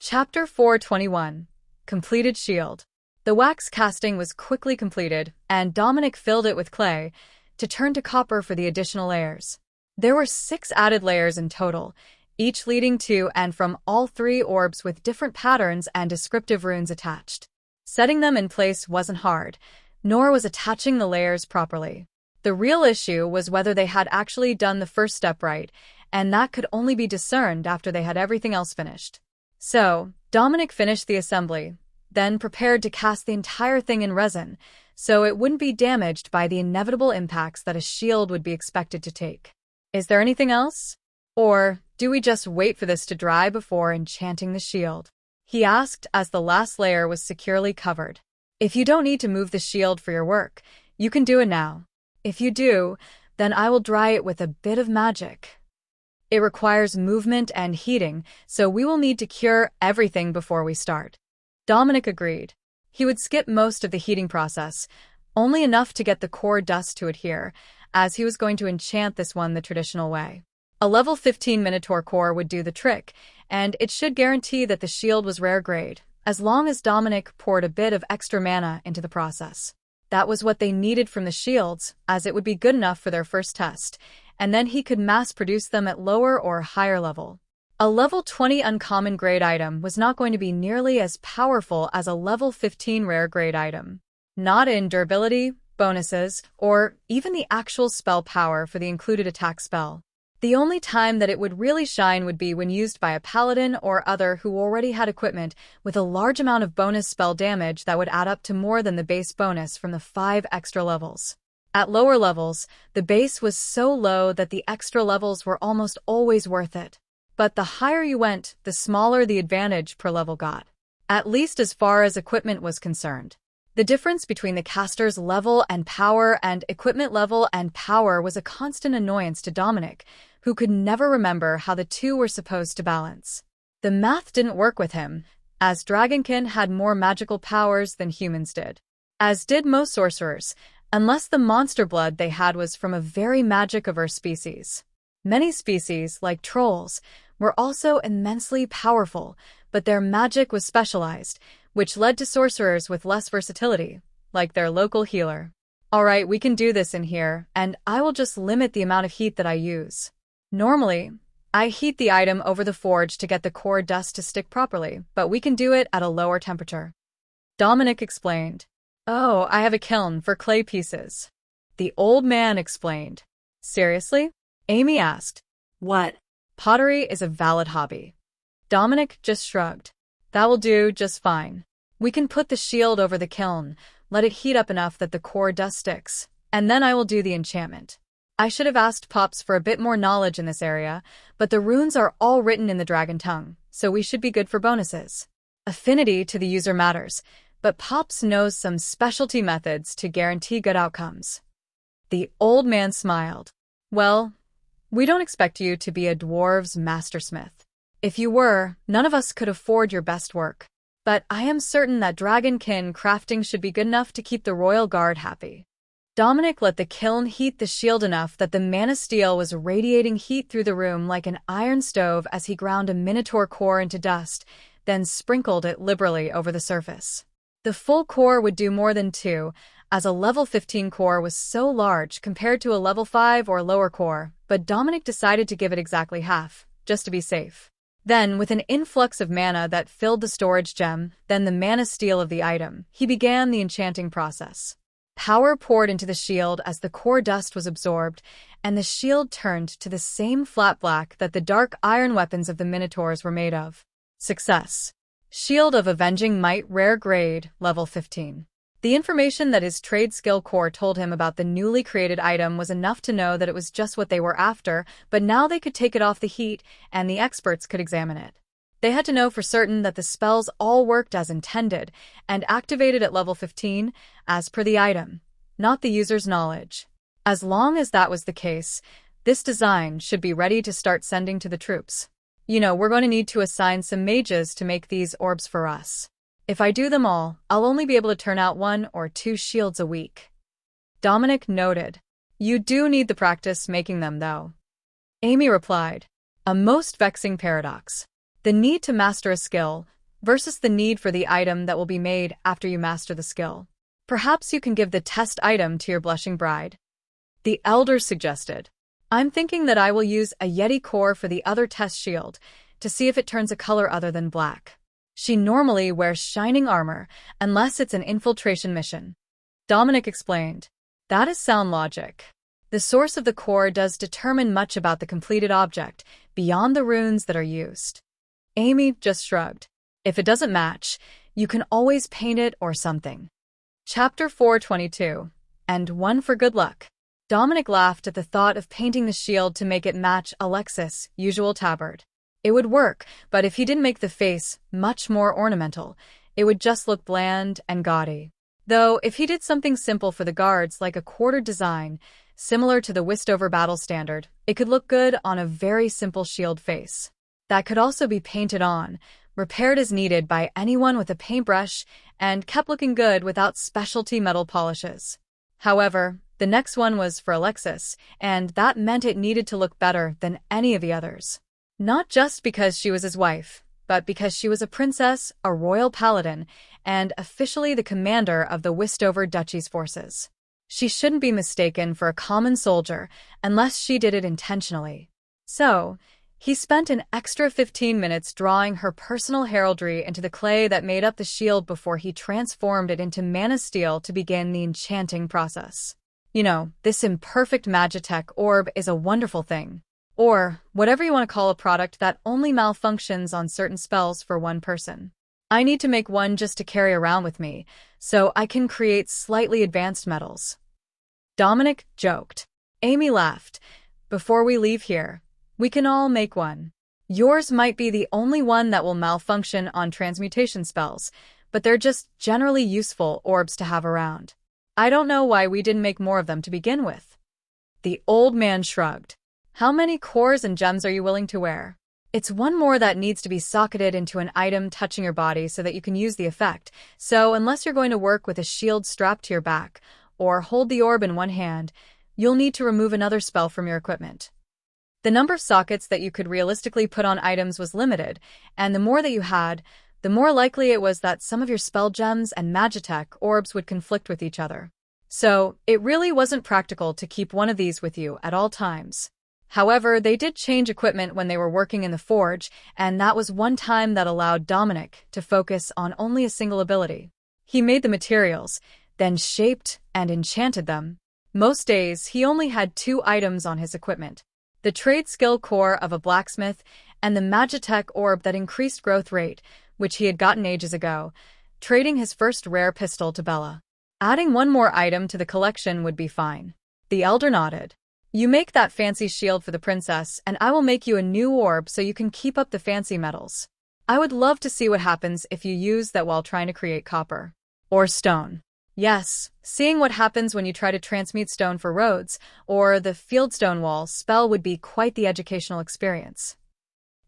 Chapter 421. Completed Shield. The wax casting was quickly completed, and Dominic filled it with clay to turn to copper for the additional layers. There were 6 added layers in total, each leading to and from all 3 orbs with different patterns and descriptive runes attached. Setting them in place wasn't hard, nor was attaching the layers properly. The real issue was whether they had actually done the first step right, and that could only be discerned after they had everything else finished. So, Dominic finished the assembly, then prepared to cast the entire thing in resin, so it wouldn't be damaged by the inevitable impacts that a shield would be expected to take. Is there anything else? Or do we just wait for this to dry before enchanting the shield? He asked as the last layer was securely covered. If you don't need to move the shield for your work, you can do it now. If you do, then I will dry it with a bit of magic. It requires movement and heating, so we will need to cure everything before we start. Dominic agreed. He would skip most of the heating process, only enough to get the core dust to adhere, as he was going to enchant this one the traditional way. A level 15 Minotaur core would do the trick, and it should guarantee that the shield was rare grade, as long as Dominic poured a bit of extra mana into the process. That was what they needed from the shields, as it would be good enough for their first test, and then he could mass-produce them at lower or higher level. A level 20 uncommon grade item was not going to be nearly as powerful as a level 15 rare grade item. Not in durability, bonuses, or even the actual spell power for the included attack spell. The only time that it would really shine would be when used by a paladin or other who already had equipment with a large amount of bonus spell damage that would add up to more than the base bonus from the 5 extra levels. At lower levels, the base was so low that the extra levels were almost always worth it. But the higher you went, the smaller the advantage per level got. At least as far as equipment was concerned. The difference between the caster's level and power and equipment level and power was a constant annoyance to Dominic, who could never remember how the two were supposed to balance. The math didn't work with him, as Dragonkin had more magical powers than humans did. As did most sorcerers, unless the monster blood they had was from a very magic-averse species. Many species, like trolls, were also immensely powerful, but their magic was specialized, which led to sorcerers with less versatility, like their local healer. Alright, we can do this in here, and I will just limit the amount of heat that I use. Normally, I heat the item over the forge to get the core dust to stick properly, but we can do it at a lower temperature. Dominic explained. Oh, I have a kiln for clay pieces. The old man explained. Seriously? Amy asked. What? Pottery is a valid hobby. Dominic just shrugged. That will do just fine. We can put the shield over the kiln, let it heat up enough that the core dust sticks, and then I will do the enchantment. I should have asked Pops for a bit more knowledge in this area, but the runes are all written in the dragon tongue, so we should be good for bonuses. Affinity to the user matters, but Pops knows some specialty methods to guarantee good outcomes. The old man smiled. Well, we don't expect you to be a dwarves mastersmith. If you were, none of us could afford your best work. But I am certain that dragonkin crafting should be good enough to keep the royal guard happy. Dominic let the kiln heat the shield enough that the mana steel was radiating heat through the room like an iron stove as he ground a minotaur core into dust, then sprinkled it liberally over the surface. The full core would do more than 2, as a level 15 core was so large compared to a level 5 or lower core, but Dominic decided to give it exactly half, just to be safe. Then, with an influx of mana that filled the storage gem, then the mana steel of the item, he began the enchanting process. Power poured into the shield as the core dust was absorbed, and the shield turned to the same flat black that the dark iron weapons of the Minotaurs were made of. Success. Shield of Avenging Might rare grade, level 15. The information that his trade skill core told him about the newly created item was enough to know that it was just what they were after, but now they could take it off the heat, and the experts could examine it. They had to know for certain that the spells all worked as intended, and activated at level 15, as per the item, not the user's knowledge. As long as that was the case, this design should be ready to start sending to the troops. You know, we're going to need to assign some mages to make these orbs for us. If I do them all, I'll only be able to turn out 1 or 2 shields a week. Dominic noted. You do need the practice making them, though. Amy replied. A most vexing paradox. The need to master a skill, versus the need for the item that will be made after you master the skill. Perhaps you can give the test item to your blushing bride. The elder suggested. I'm thinking that I will use a Yeti core for the other test shield to see if it turns a color other than black. She normally wears shining armor unless it's an infiltration mission. Dominic explained. That is sound logic. The source of the core does determine much about the completed object beyond the runes that are used. Amy just shrugged. If it doesn't match, you can always paint it or something. Chapter 422. And one for good luck. Dominic laughed at the thought of painting the shield to make it match Alexis' usual tabard. It would work, but if he didn't make the face much more ornamental, it would just look bland and gaudy. Though, if he did something simple for the guards like a quartered design, similar to the Westover battle standard, it could look good on a very simple shield face. That could also be painted on, repaired as needed by anyone with a paintbrush, and kept looking good without specialty metal polishes. However, the next one was for Alexis, and that meant it needed to look better than any of the others. Not just because she was his wife, but because she was a princess, a royal paladin, and officially the commander of the Westover Duchy's forces. She shouldn't be mistaken for a common soldier unless she did it intentionally. So, he spent an extra 15 minutes drawing her personal heraldry into the clay that made up the shield before he transformed it into mana steel to begin the enchanting process. You know, this imperfect Magitech orb is a wonderful thing. Or, whatever you want to call a product that only malfunctions on certain spells for one person. I need to make one just to carry around with me, so I can create slightly advanced metals. Dominic joked. Amy laughed. Before we leave here, we can all make one. Yours might be the only one that will malfunction on transmutation spells, but they're just generally useful orbs to have around. I don't know why we didn't make more of them to begin with. The old man shrugged. How many cores and gems are you willing to wear? It's one more that needs to be socketed into an item touching your body so that you can use the effect, so unless you're going to work with a shield strapped to your back, or hold the orb in one hand, you'll need to remove another spell from your equipment. The number of sockets that you could realistically put on items was limited, and the more that you had, the more likely it was that some of your spell gems and Magitech orbs would conflict with each other. So, it really wasn't practical to keep one of these with you at all times. However, they did change equipment when they were working in the forge, and that was one time that allowed Dominic to focus on only a single ability. He made the materials, then shaped and enchanted them. Most days, he only had 2 items on his equipment: the trade skill core of a blacksmith and the Magitech orb that increased growth rate, which he had gotten ages ago, trading his first rare pistol to Bella. Adding one more item to the collection would be fine. The elder nodded. You make that fancy shield for the princess, and I will make you a new orb so you can keep up the fancy metals. I would love to see what happens if you use that while trying to create copper. Or stone. Yes, seeing what happens when you try to transmute stone for roads, or the fieldstone wall spell would be quite the educational experience.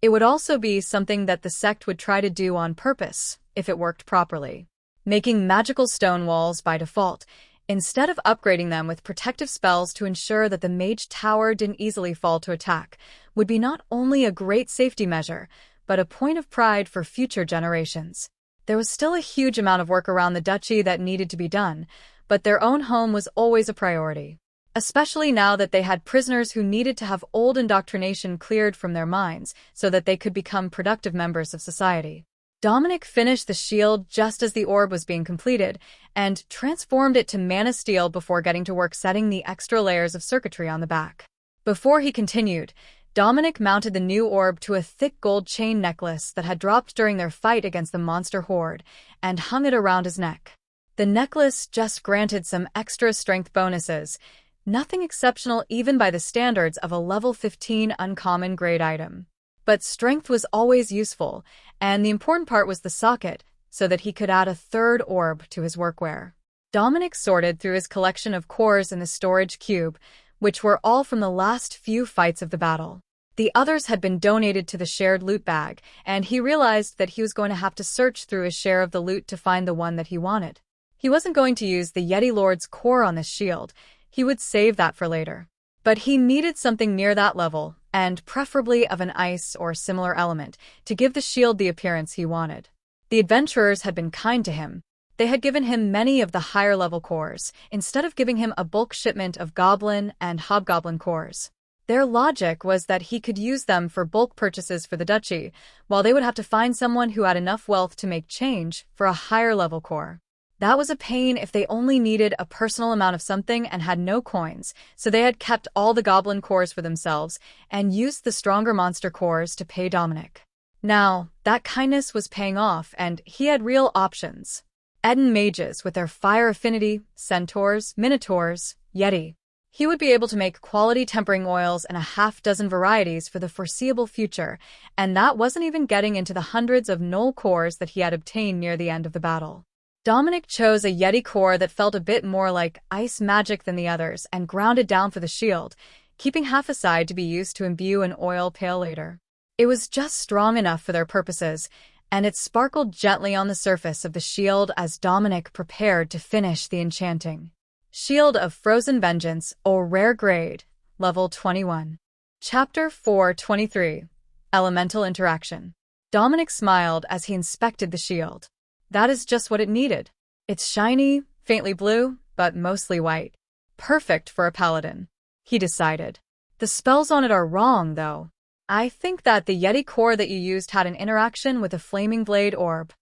It would also be something that the sect would try to do on purpose, if it worked properly. Making magical stone walls by default, instead of upgrading them with protective spells to ensure that the mage tower didn't easily fall to attack, would be not only a great safety measure, but a point of pride for future generations. There was still a huge amount of work around the duchy that needed to be done, but their own home was always a priority. Especially now that they had prisoners who needed to have old indoctrination cleared from their minds so that they could become productive members of society. Dominic finished the shield just as the orb was being completed, and transformed it to mana steel before getting to work setting the extra layers of circuitry on the back. Before he continued, Dominic mounted the new orb to a thick gold chain necklace that had dropped during their fight against the monster horde, and hung it around his neck. The necklace just granted some extra strength bonuses, nothing exceptional even by the standards of a level 15 uncommon grade item. But strength was always useful, and the important part was the socket, so that he could add a third orb to his workwear. Dominic sorted through his collection of cores in the storage cube, which were all from the last few fights of the battle. The others had been donated to the shared loot bag, and he realized that he was going to have to search through his share of the loot to find the one that he wanted. He wasn't going to use the Yeti Lord's core on this shield, he would save that for later. But he needed something near that level, and preferably of an ice or similar element, to give the shield the appearance he wanted. The adventurers had been kind to him. They had given him many of the higher-level cores, instead of giving him a bulk shipment of goblin and hobgoblin cores. Their logic was that he could use them for bulk purchases for the duchy, while they would have to find someone who had enough wealth to make change for a higher-level core. That was a pain if they only needed a personal amount of something and had no coins, so they had kept all the goblin cores for themselves and used the stronger monster cores to pay Dominic. Now, that kindness was paying off, and he had real options. Eden mages with their fire affinity, centaurs, minotaurs, yeti. He would be able to make quality tempering oils in a half-dozen varieties for the foreseeable future, and that wasn't even getting into the hundreds of null cores that he had obtained near the end of the battle. Dominic chose a yeti core that felt a bit more like ice magic than the others and ground it down for the shield, keeping half aside to be used to imbue an oil pail later. It was just strong enough for their purposes, and it sparkled gently on the surface of the shield as Dominic prepared to finish the enchanting. Shield of Frozen Vengeance, or Rare Grade, Level 21. Chapter 423. Elemental Interaction. Dominic smiled as he inspected the shield. That is just what it needed. It's shiny, faintly blue, but mostly white. Perfect for a paladin, he decided. The spells on it are wrong, though. I think that the Yeti core that you used had an interaction with a flaming blade orb.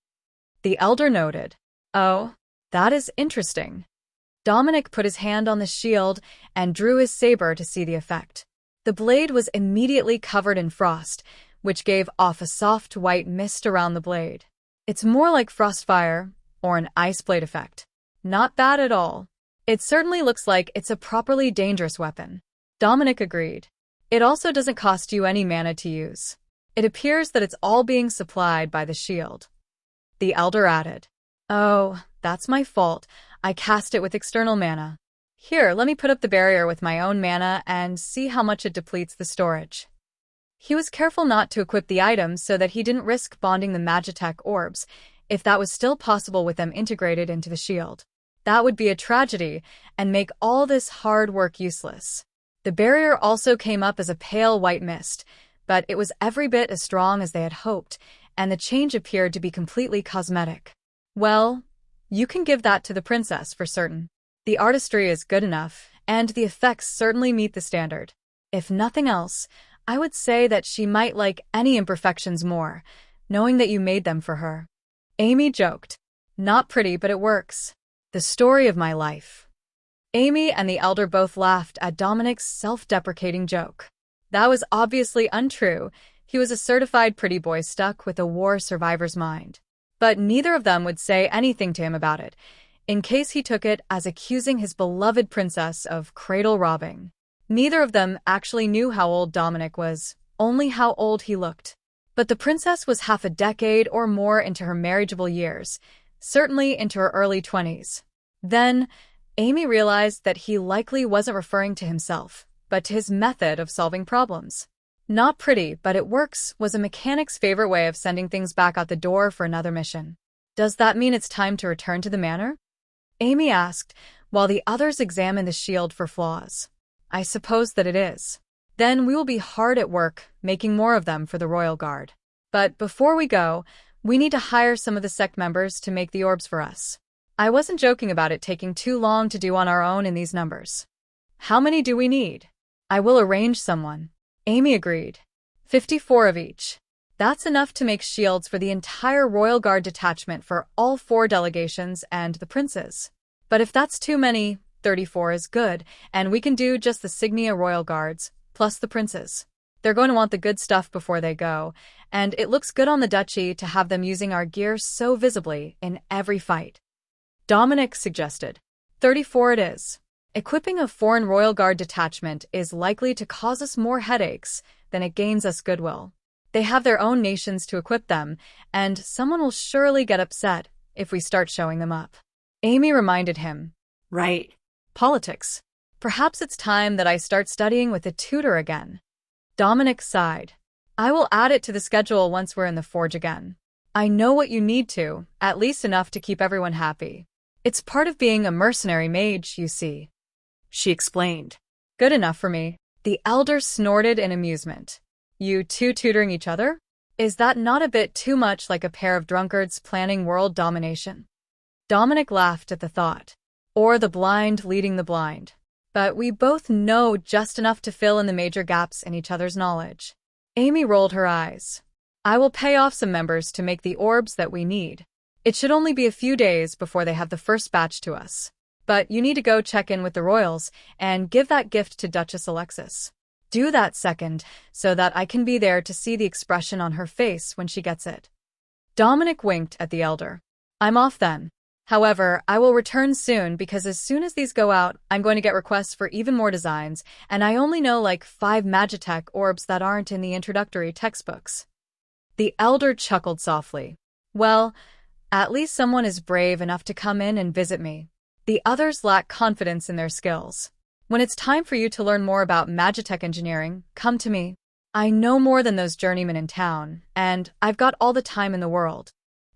The elder noted. Oh, that is interesting. Dominic put his hand on the shield and drew his saber to see the effect. The blade was immediately covered in frost, which gave off a soft white mist around the blade. It's more like frostfire, or an ice blade effect. Not bad at all. It certainly looks like it's a properly dangerous weapon. Dominic agreed. It also doesn't cost you any mana to use. It appears that it's all being supplied by the shield. The elder added. Oh, that's my fault. I cast it with external mana. Here, let me put up the barrier with my own mana and see how much it depletes the storage. He was careful not to equip the items so that he didn't risk bonding the Magitech orbs, if that was still possible with them integrated into the shield. That would be a tragedy and make all this hard work useless. The barrier also came up as a pale white mist, but it was every bit as strong as they had hoped, and the change appeared to be completely cosmetic. Well, you can give that to the princess for certain. The artistry is good enough, and the effects certainly meet the standard. If nothing else, I would say that she might like any imperfections more, knowing that you made them for her. Amy joked. Not pretty, but it works. The story of my life. Amy and the elder both laughed at Dominic's self-deprecating joke. That was obviously untrue. He was a certified pretty boy stuck with a war survivor's mind. But neither of them would say anything to him about it, in case he took it as accusing his beloved princess of cradle robbing. Neither of them actually knew how old Dominic was, only how old he looked. But the princess was half a decade or more into her marriageable years, certainly into her early 20s. Then, Amy realized that he likely wasn't referring to himself, but to his method of solving problems. Not pretty, but it works was a mechanic's favorite way of sending things back out the door for another mission. Does that mean it's time to return to the manor? Amy asked, while the others examined the shield for flaws. I suppose that it is. Then we will be hard at work, making more of them for the Royal Guard. But before we go, we need to hire some of the sect members to make the orbs for us. I wasn't joking about it taking too long to do on our own in these numbers. How many do we need? I will arrange someone. Amy agreed. 54 of each. That's enough to make shields for the entire Royal Guard detachment for all 4 delegations and the princes. But if that's too many, 34 is good, and we can do just the Signia Royal Guards, plus the princes. They're going to want the good stuff before they go, and it looks good on the duchy to have them using our gear so visibly in every fight. Dominic suggested. 34 it is. Equipping a foreign Royal Guard detachment is likely to cause us more headaches than it gains us goodwill. They have their own nations to equip them, and someone will surely get upset if we start showing them up. Amy reminded him. Right. Politics. Perhaps it's time that I start studying with a tutor again. Dominic sighed. I will add it to the schedule once we're in the forge again. I know what you need to, at least enough to keep everyone happy. It's part of being a mercenary mage, you see. She explained. Good enough for me. The elder snorted in amusement. You two tutoring each other? Is that not a bit too much like a pair of drunkards planning world domination? Dominic laughed at the thought. Or the blind leading the blind. But we both know just enough to fill in the major gaps in each other's knowledge. Amy rolled her eyes. I will pay off some members to make the orbs that we need. It should only be a few days before they have the first batch to us. But you need to go check in with the royals and give that gift to Duchess Alexis. Do that second, so that I can be there to see the expression on her face when she gets it. Dominic winked at the elder. I'm off then. However, I will return soon because as soon as these go out, I'm going to get requests for even more designs, and I only know like 5 Magitech orbs that aren't in the introductory textbooks. The elder chuckled softly. Well, at least someone is brave enough to come in and visit me. The others lack confidence in their skills. When it's time for you to learn more about Magitech engineering, come to me. I know more than those journeymen in town, and I've got all the time in the world.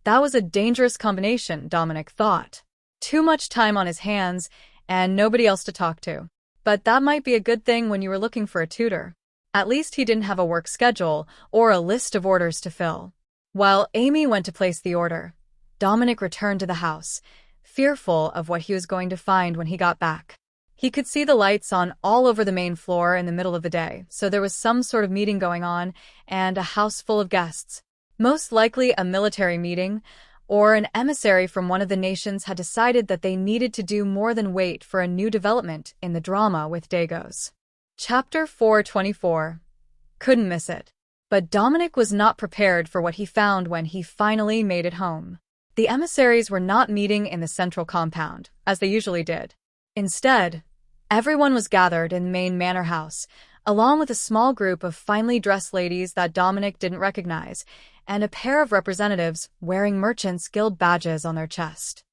That was a dangerous combination, Dominic thought. Too much time on his hands, and nobody else to talk to. But that might be a good thing when you were looking for a tutor. At least he didn't have a work schedule or a list of orders to fill. While Amy went to place the order, Dominic returned to the house, fearful of what he was going to find when he got back. He could see the lights on all over the main floor in the middle of the day, so there was some sort of meeting going on, and a house full of guests. Most likely a military meeting, or an emissary from one of the nations had decided that they needed to do more than wait for a new development in the drama with Dagos. Chapter 424. Couldn't miss it. But Dominic was not prepared for what he found when he finally made it home. The emissaries were not meeting in the central compound, as they usually did. Instead, everyone was gathered in the main manor house, along with a small group of finely dressed ladies that Dominic didn't recognize, and a pair of representatives wearing Merchants Guild badges on their chest.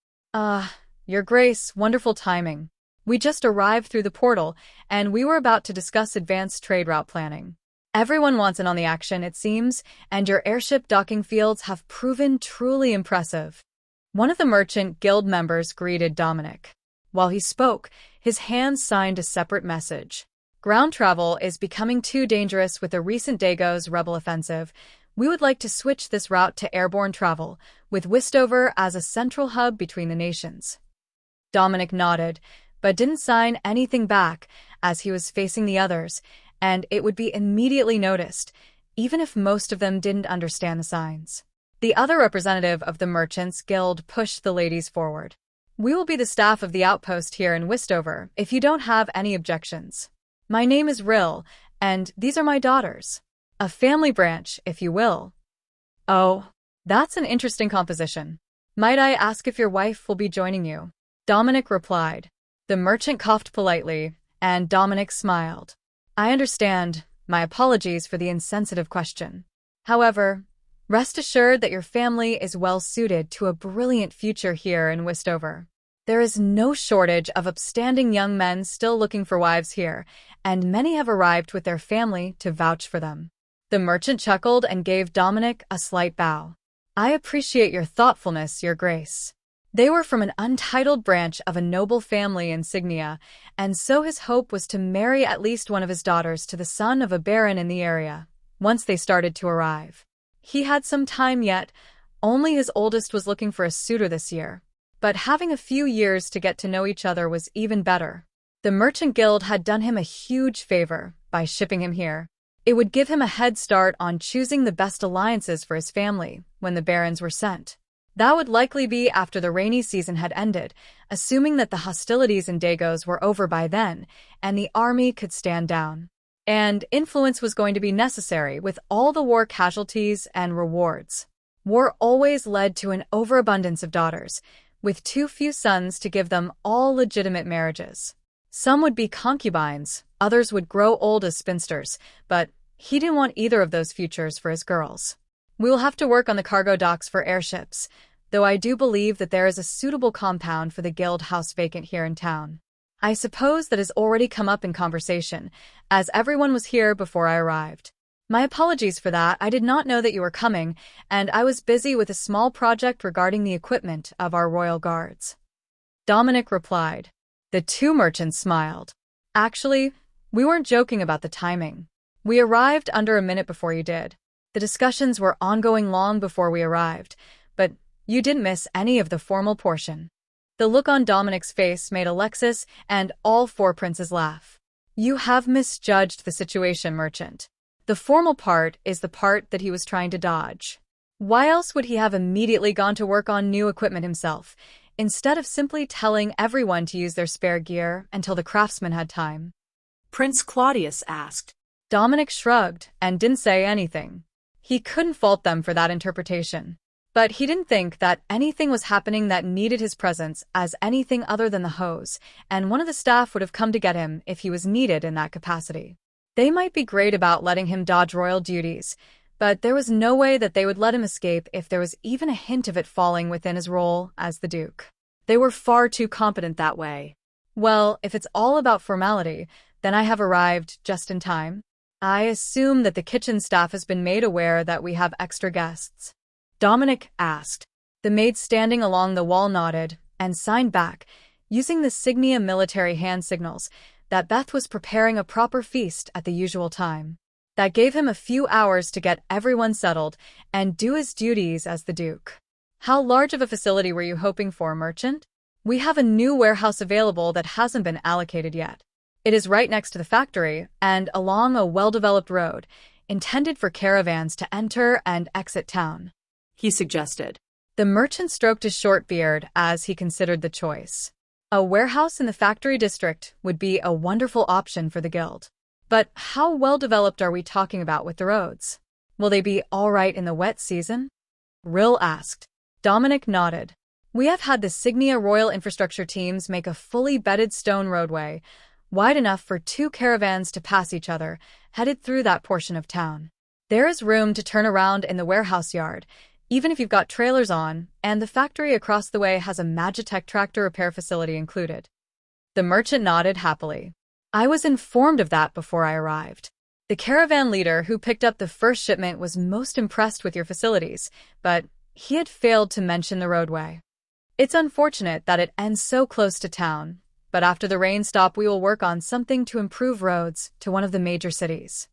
Your Grace, wonderful timing. We just arrived through the portal, and we were about to discuss advanced trade route planning. Everyone wants in on the action, it seems, and your airship docking fields have proven truly impressive. One of the Merchant Guild members greeted Dominic. While he spoke, his hands signed a separate message. Ground travel is becoming too dangerous with the recent Dagos rebel offensive. We would like to switch this route to airborne travel, with Westover as a central hub between the nations. Dominic nodded, but didn't sign anything back as he was facing the others, and it would be immediately noticed, even if most of them didn't understand the signs. The other representative of the Merchants Guild pushed the ladies forward. We will be the staff of the outpost here in Westover, if you don't have any objections. My name is Rill, and these are my daughters. A family branch, if you will. Oh, that's an interesting composition. Might I ask if your wife will be joining you? Dominic replied. The merchant coughed politely, and Dominic smiled. I understand. My apologies for the insensitive question. However, rest assured that your family is well suited to a brilliant future here in Westover. There is no shortage of upstanding young men still looking for wives here, and many have arrived with their family to vouch for them. The merchant chuckled and gave Dominic a slight bow. I appreciate your thoughtfulness, Your Grace. They were from an untitled branch of a noble family insignia, and so his hope was to marry at least one of his daughters to the son of a baron in the area, once they started to arrive. He had some time yet, only his oldest was looking for a suitor this year. But having a few years to get to know each other was even better. The Merchant Guild had done him a huge favor by shipping him here. It would give him a head start on choosing the best alliances for his family when the barons were sent. That would likely be after the rainy season had ended, assuming that the hostilities in Dagos were over by then, and the army could stand down. And influence was going to be necessary with all the war casualties and rewards. War always led to an overabundance of daughters, with too few sons to give them all legitimate marriages. Some would be concubines, others would grow old as spinsters, but he didn't want either of those futures for his girls. We will have to work on the cargo docks for airships, though I do believe that there is a suitable compound for the guild house vacant here in town. I suppose that has already come up in conversation, as everyone was here before I arrived. My apologies for that. I did not know that you were coming, and I was busy with a small project regarding the equipment of our royal guards. Dominic replied. The two merchants smiled. Actually, we weren't joking about the timing. We arrived under a minute before you did. The discussions were ongoing long before we arrived, but you didn't miss any of the formal portion. The look on Dominic's face made Alexis and all four princes laugh. You have misjudged the situation, merchant. The formal part is the part that he was trying to dodge. Why else would he have immediately gone to work on new equipment himself, instead of simply telling everyone to use their spare gear until the craftsman had time? Prince Claudius asked. Dominic shrugged and didn't say anything. He couldn't fault them for that interpretation. But he didn't think that anything was happening that needed his presence as anything other than the hose, and one of the staff would have come to get him if he was needed in that capacity. They might be great about letting him dodge royal duties, but there was no way that they would let him escape if there was even a hint of it falling within his role as the Duke. They were far too competent that way. Well, if it's all about formality, then I have arrived just in time. I assume that the kitchen staff has been made aware that we have extra guests. Dominic asked. The maid standing along the wall nodded and signed back, using the Signia military hand signals, that Beth was preparing a proper feast at the usual time. That gave him a few hours to get everyone settled and do his duties as the Duke. How large of a facility were you hoping for, merchant? We have a new warehouse available that hasn't been allocated yet. It is right next to the factory and along a well-developed road, intended for caravans to enter and exit town, he suggested. The merchant stroked his short beard as he considered the choice. A warehouse in the factory district would be a wonderful option for the guild. But how well-developed are we talking about with the roads? Will they be all right in the wet season? Rill asked. Dominic nodded. We have had the Signia Royal Infrastructure teams make a fully bedded stone roadway, wide enough for 2 caravans to pass each other, headed through that portion of town. There is room to turn around in the warehouse yard, even if you've got trailers on, and the factory across the way has a Magitech tractor repair facility included. The merchant nodded happily. I was informed of that before I arrived. The caravan leader who picked up the first shipment was most impressed with your facilities, but he had failed to mention the roadway. It's unfortunate that it ends so close to town, but after the rain stop we will work on something to improve roads to one of the major cities.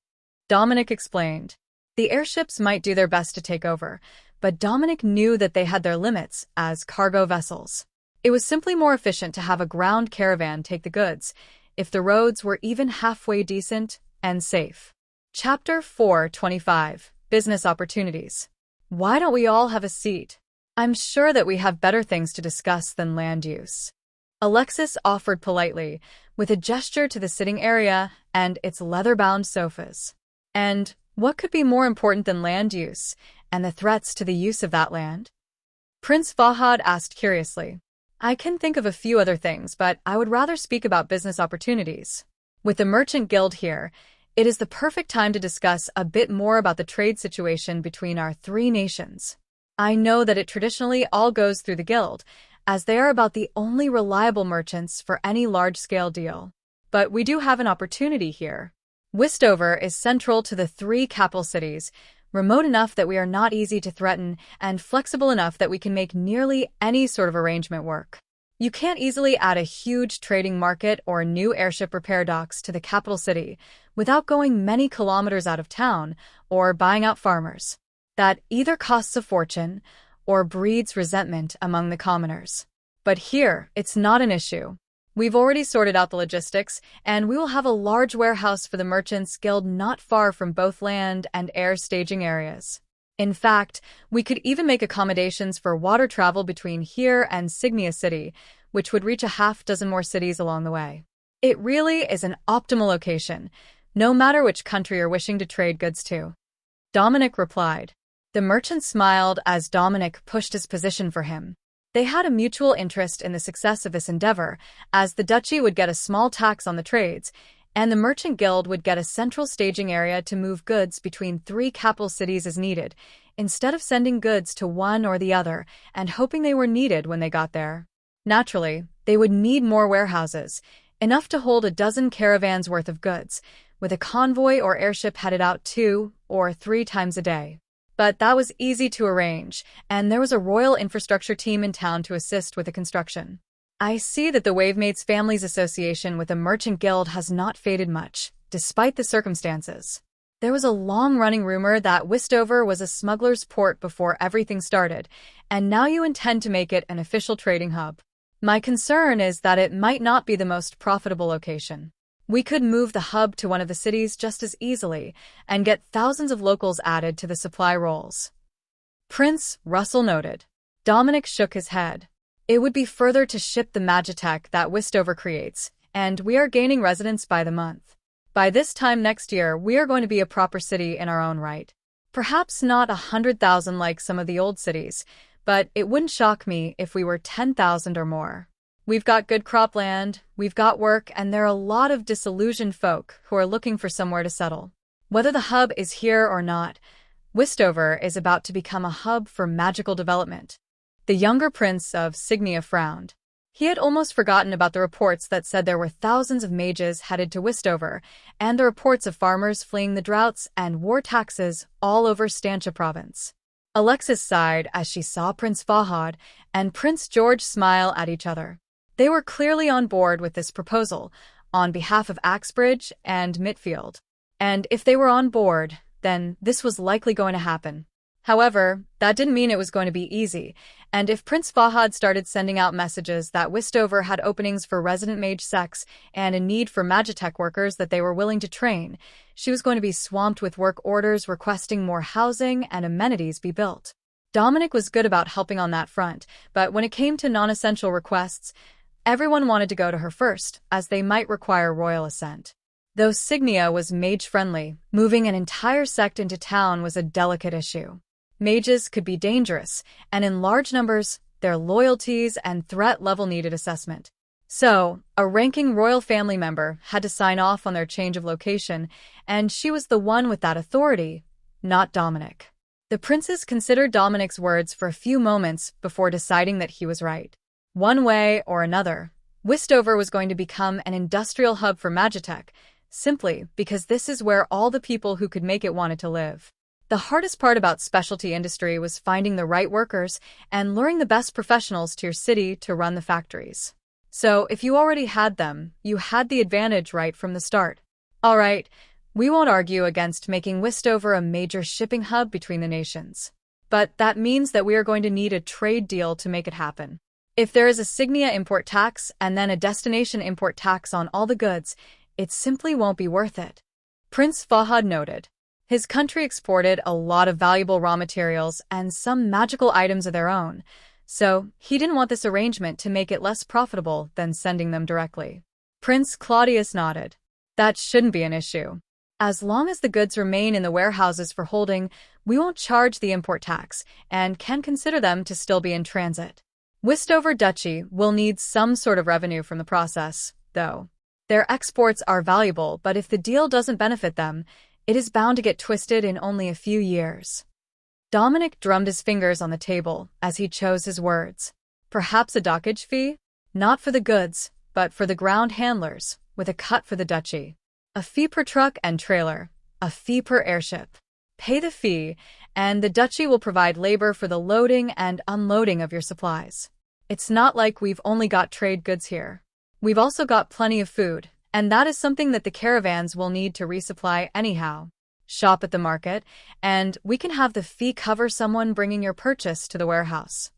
Dominic explained. The airships might do their best to take over, but Dominic knew that they had their limits as cargo vessels. It was simply more efficient to have a ground caravan take the goods, if the roads were even halfway decent and safe. Chapter 425, Business Opportunities. Why don't we all have a seat? I'm sure that we have better things to discuss than land use. Alexis offered politely, with a gesture to the sitting area and its leather-bound sofas. And what could be more important than land use, and the threats to the use of that land? Prince Fahad asked curiously. I can think of a few other things, but I would rather speak about business opportunities. With the Merchant Guild here, it is the perfect time to discuss a bit more about the trade situation between our 3 nations. I know that it traditionally all goes through the guild, as they are about the only reliable merchants for any large-scale deal. But we do have an opportunity here. Westover is central to the 3 capital cities, remote enough that we are not easy to threaten, and flexible enough that we can make nearly any sort of arrangement work. You can't easily add a huge trading market or new airship repair docks to the capital city without going many kilometers out of town or buying out farmers. That either costs a fortune or breeds resentment among the commoners. But here, it's not an issue. We've already sorted out the logistics, and we will have a large warehouse for the Merchants Guild not far from both land and air staging areas. In fact, we could even make accommodations for water travel between here and Signia City, which would reach a half-dozen more cities along the way. It really is an optimal location, no matter which country you're wishing to trade goods to. Dominic replied. The merchant smiled as Dominic pushed his position for him. They had a mutual interest in the success of this endeavor, as the duchy would get a small tax on the trades, and the Merchant Guild would get a central staging area to move goods between 3 capital cities as needed, instead of sending goods to one or the other and hoping they were needed when they got there. Naturally, they would need more warehouses, enough to hold a dozen caravans worth of goods, with a convoy or airship headed out 2 or 3 times a day. But that was easy to arrange, and there was a royal infrastructure team in town to assist with the construction. I see that the Wavemates Families Association with the Merchant Guild has not faded much, despite the circumstances. There was a long-running rumor that Westover was a smuggler's port before everything started, and now you intend to make it an official trading hub. My concern is that it might not be the most profitable location. We could move the hub to one of the cities just as easily and get thousands of locals added to the supply rolls. Prince Russell noted. Dominic shook his head. It would be further to ship the magitech that Westover creates, and we are gaining residents by the month. By this time next year, we are going to be a proper city in our own right. Perhaps not 100,000 like some of the old cities, but it wouldn't shock me if we were 10,000 or more. We've got good cropland, we've got work, and there are a lot of disillusioned folk who are looking for somewhere to settle. Whether the hub is here or not, Westover is about to become a hub for magical development. The younger prince of Signia frowned. He had almost forgotten about the reports that said there were thousands of mages headed to Westover, and the reports of farmers fleeing the droughts and war taxes all over Stantia province. Alexis sighed as she saw Prince Fahad and Prince George smile at each other. They were clearly on board with this proposal, on behalf of Axbridge and Mitfield. And if they were on board, then this was likely going to happen. However, that didn't mean it was going to be easy, and if Prince Fahad started sending out messages that Westover had openings for resident mage sex and a need for magitech workers that they were willing to train, she was going to be swamped with work orders requesting more housing and amenities be built. Dominic was good about helping on that front, but when it came to non-essential requests, everyone wanted to go to her first, as they might require royal assent. Though Signia was mage-friendly, moving an entire sect into town was a delicate issue. Mages could be dangerous, and in large numbers, their loyalties and threat level needed assessment. So, a ranking royal family member had to sign off on their change of location, and she was the one with that authority, not Dominic. The princes considered Dominic's words for a few moments before deciding that he was right. One way or another, Westover was going to become an industrial hub for magitech, simply because this is where all the people who could make it wanted to live. The hardest part about specialty industry was finding the right workers and luring the best professionals to your city to run the factories. So, if you already had them, you had the advantage right from the start. All right, we won't argue against making Westover a major shipping hub between the nations. But that means that we are going to need a trade deal to make it happen. If there is a Signia import tax and then a destination import tax on all the goods, it simply won't be worth it. Prince Fahad noted. His country exported a lot of valuable raw materials and some magical items of their own, so he didn't want this arrangement to make it less profitable than sending them directly. Prince Claudius nodded. That shouldn't be an issue. As long as the goods remain in the warehouses for holding, we won't charge the import tax and can consider them to still be in transit. Westover Duchy will need some sort of revenue from the process, though. Their exports are valuable, but if the deal doesn't benefit them, it is bound to get twisted in only a few years. Dominic drummed his fingers on the table as he chose his words. Perhaps a dockage fee? Not for the goods, but for the ground handlers, with a cut for the duchy. A fee per truck and trailer, a fee per airship. Pay the fee, and the duchy will provide labor for the loading and unloading of your supplies. It's not like we've only got trade goods here. We've also got plenty of food, and that is something that the caravans will need to resupply anyhow. Shop at the market, and we can have the fee cover someone bringing your purchase to the warehouse.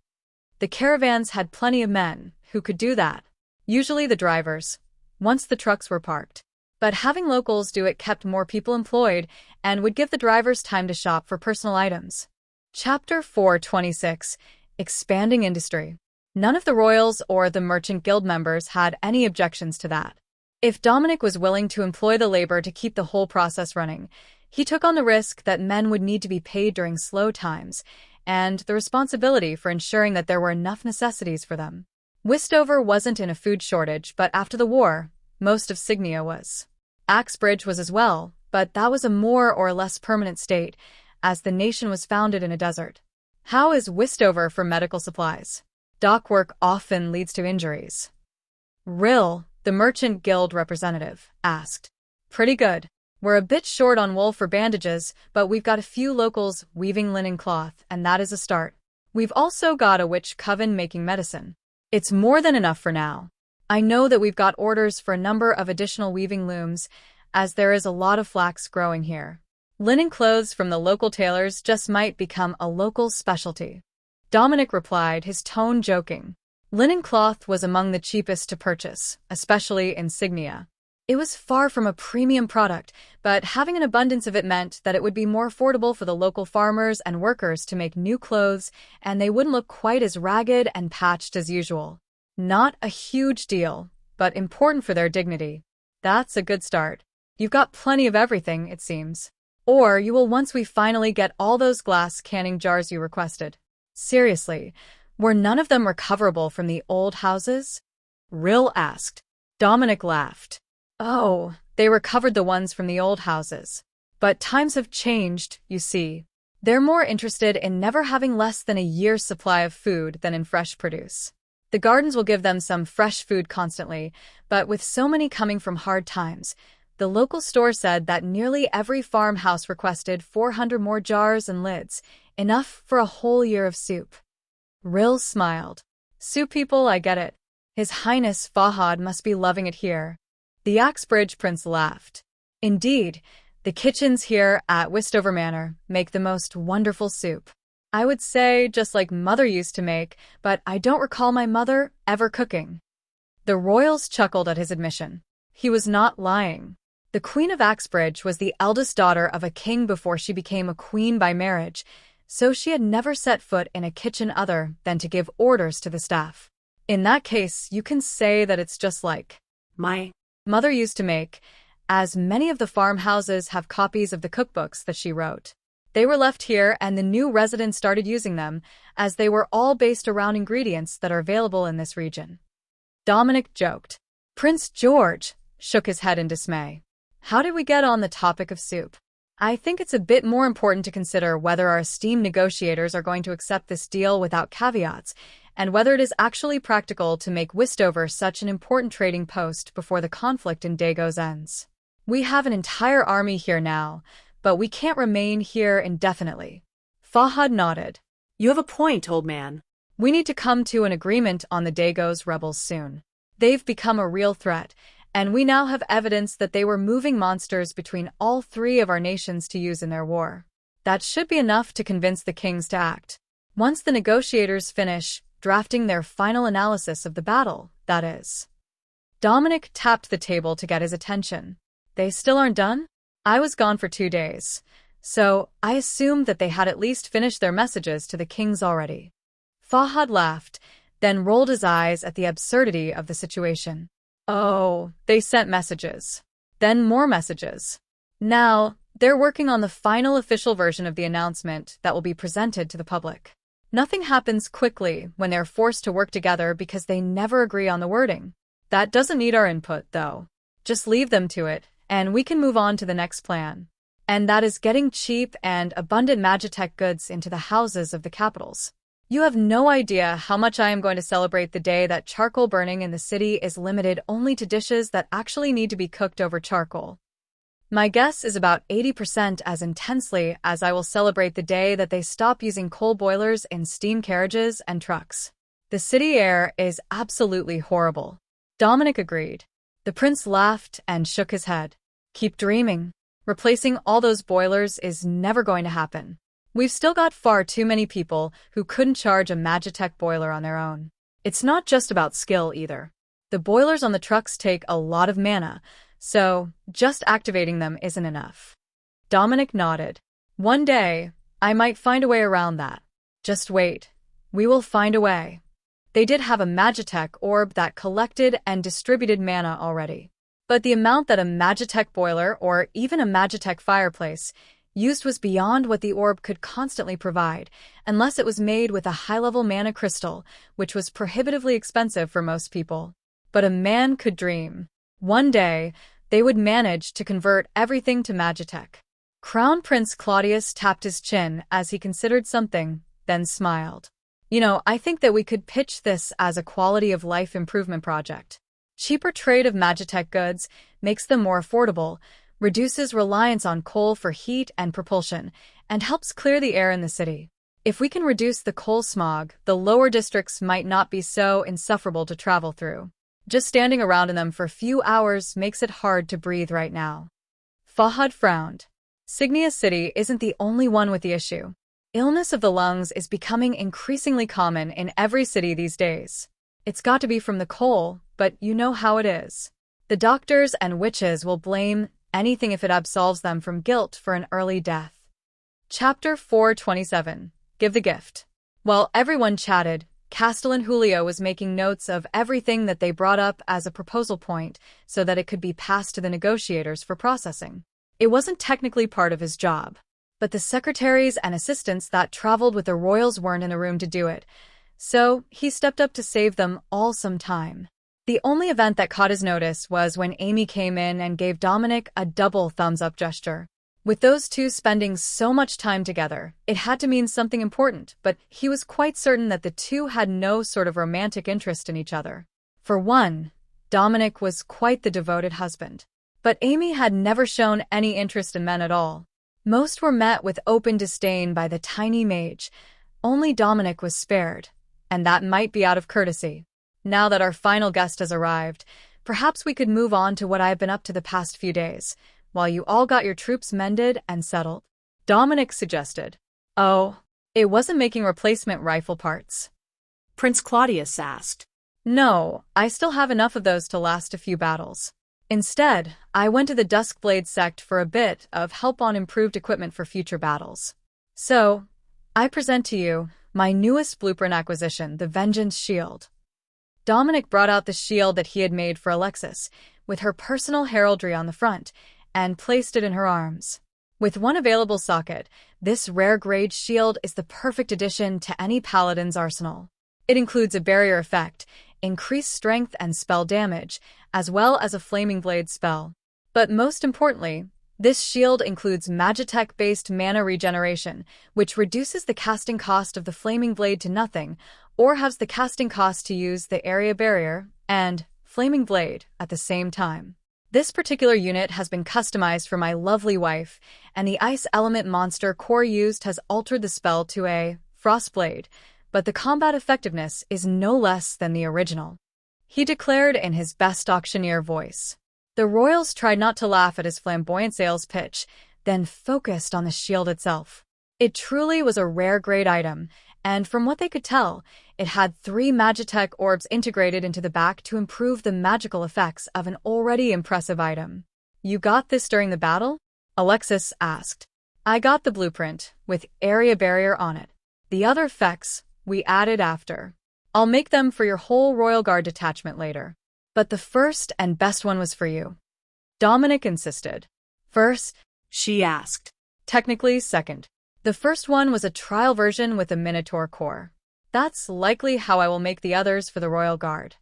The caravans had plenty of men who could do that, usually the drivers, once the trucks were parked. But having locals do it kept more people employed and would give the drivers time to shop for personal items. Chapter 426, Expanding Industry. None of the royals or the merchant guild members had any objections to that. If Dominic was willing to employ the labor to keep the whole process running, he took on the risk that men would need to be paid during slow times, and the responsibility for ensuring that there were enough necessities for them. Westover wasn't in a food shortage, but after the war, most of Signia was. Axbridge was as well, but that was a more or less permanent state, as the nation was founded in a desert. How is Westover for medical supplies? Dock work often leads to injuries. Rill, the merchant guild representative, asked. Pretty good. We're a bit short on wool for bandages, but we've got a few locals weaving linen cloth, and that is a start. We've also got a witch coven making medicine. It's more than enough for now. I know that we've got orders for a number of additional weaving looms, as there is a lot of flax growing here. Linen clothes from the local tailors just might become a local specialty. Dominic replied, his tone joking. Linen cloth was among the cheapest to purchase, especially insignia. It was far from a premium product, but having an abundance of it meant that it would be more affordable for the local farmers and workers to make new clothes, and they wouldn't look quite as ragged and patched as usual. Not a huge deal, but important for their dignity. That's a good start. You've got plenty of everything, it seems. Or you will once we finally get all those glass canning jars you requested. Seriously, were none of them recoverable from the old houses? Rill asked. Dominic laughed. Oh, they recovered the ones from the old houses. But times have changed, you see. They're more interested in never having less than a year's supply of food than in fresh produce. The gardens will give them some fresh food constantly, but with so many coming from hard times, the local store said that nearly every farmhouse requested 400 more jars and lids, enough for a whole year of soup. Rill smiled. Soup people, I get it. His Highness Fahad must be loving it here. The Axbridge prince laughed. Indeed, the kitchens here at Westover Manor make the most wonderful soup. I would say just like Mother used to make, but I don't recall my mother ever cooking. The royals chuckled at his admission. He was not lying. The Queen of Axbridge was the eldest daughter of a king before she became a queen by marriage, so she had never set foot in a kitchen other than to give orders to the staff. In that case, you can say that it's just like my mother used to make, as many of the farmhouses have copies of the cookbooks that she wrote. They were left here and the new residents started using them, as they were all based around ingredients that are available in this region. Dominic joked. Prince George shook his head in dismay. How did we get on the topic of soup? I think it's a bit more important to consider whether our esteemed negotiators are going to accept this deal without caveats, and whether it is actually practical to make Westover such an important trading post before the conflict in Dagos ends. We have an entire army here now, but we can't remain here indefinitely. Fahad nodded. You have a point, old man. We need to come to an agreement on the Dagos rebels soon. They've become a real threat, and we now have evidence that they were moving monsters between all three of our nations to use in their war. That should be enough to convince the kings to act. Once the negotiators finish drafting their final analysis of the battle, that is. Dominic tapped the table to get his attention. They still aren't done? I was gone for 2 days, so I assumed that they had at least finished their messages to the kings already. Fahad laughed, then rolled his eyes at the absurdity of the situation. Oh, they sent messages. Then more messages. Now, they're working on the final official version of the announcement that will be presented to the public. Nothing happens quickly when they're forced to work together because they never agree on the wording. That doesn't need our input, though. Just leave them to it, and we can move on to the next plan. And that is getting cheap and abundant Magitech goods into the houses of the capitals. You have no idea how much I am going to celebrate the day that charcoal burning in the city is limited only to dishes that actually need to be cooked over charcoal. My guess is about 80% as intensely as I will celebrate the day that they stop using coal boilers in steam carriages and trucks. The city air is absolutely horrible. Dominic agreed. The prince laughed and shook his head. Keep dreaming. Replacing all those boilers is never going to happen. We've still got far too many people who couldn't charge a Magitech boiler on their own. It's not just about skill either. The boilers on the trucks take a lot of mana, so just activating them isn't enough. Dominic nodded. One day, I might find a way around that. Just wait. We will find a way. They did have a Magitech orb that collected and distributed mana already. But the amount that a Magitech boiler or even a Magitech fireplace used was beyond what the orb could constantly provide, unless it was made with a high-level mana crystal, which was prohibitively expensive for most people. But a man could dream. One day, they would manage to convert everything to Magitech. Crown Prince Claudius tapped his chin as he considered something, then smiled. I think that we could pitch this as a quality-of-life improvement project. Cheaper trade of Magitech goods makes them more affordable, reduces reliance on coal for heat and propulsion, and helps clear the air in the city. If we can reduce the coal smog, the lower districts might not be so insufferable to travel through. Just standing around in them for a few hours makes it hard to breathe right now. Fahad frowned. Signia City isn't the only one with the issue. Illness of the lungs is becoming increasingly common in every city these days. It's got to be from the coal, but you know how it is. The doctors and witches will blame anything if it absolves them from guilt for an early death. Chapter 427. Give the gift. While everyone chatted, Castellan Julio was making notes of everything that they brought up as a proposal point so that it could be passed to the negotiators for processing. It wasn't technically part of his job, but the secretaries and assistants that traveled with the royals weren't in a room to do it, so he stepped up to save them all some time. The only event that caught his notice was when Amy came in and gave Dominic a double thumbs-up gesture. With those two spending so much time together, it had to mean something important, but he was quite certain that the two had no sort of romantic interest in each other. For one, Dominic was quite the devoted husband. But Amy had never shown any interest in men at all. Most were met with open disdain by the tiny mage. Only Dominic was spared, and that might be out of courtesy. Now that our final guest has arrived, perhaps we could move on to what I have been up to the past few days, while you all got your troops mended and settled. Dominic suggested. Oh, it wasn't making replacement rifle parts. Prince Claudius asked. No, I still have enough of those to last a few battles. Instead, I went to the Duskblade sect for a bit of help on improved equipment for future battles. So, I present to you my newest blueprint acquisition, the Vengeance Shield. Dominic brought out the shield that he had made for Alexis, with her personal heraldry on the front, and placed it in her arms. With one available socket, this rare-grade shield is the perfect addition to any paladin's arsenal. It includes a barrier effect, increased strength and spell damage, as well as a flaming blade spell. But most importantly, this shield includes Magitech-based mana regeneration, which reduces the casting cost of the flaming blade to nothing, or halves the casting cost to use the area barrier and flaming blade at the same time. This particular unit has been customized for my lovely wife, and the ice element monster core used has altered the spell to a frost blade, but the combat effectiveness is no less than the original. He declared in his best auctioneer voice. The royals tried not to laugh at his flamboyant sales pitch, then focused on the shield itself. It truly was a rare-grade item, and from what they could tell, it had 3 Magitech orbs integrated into the back to improve the magical effects of an already impressive item. You got this during the battle? Alexis asked. I got the blueprint, with area barrier on it. The other effects we added after. I'll make them for your whole Royal Guard detachment later. But the first and best one was for you. Dominic insisted. First? She asked. Technically second. The first one was a trial version with a Minotaur core. That's likely how I will make the others for the Royal Guard.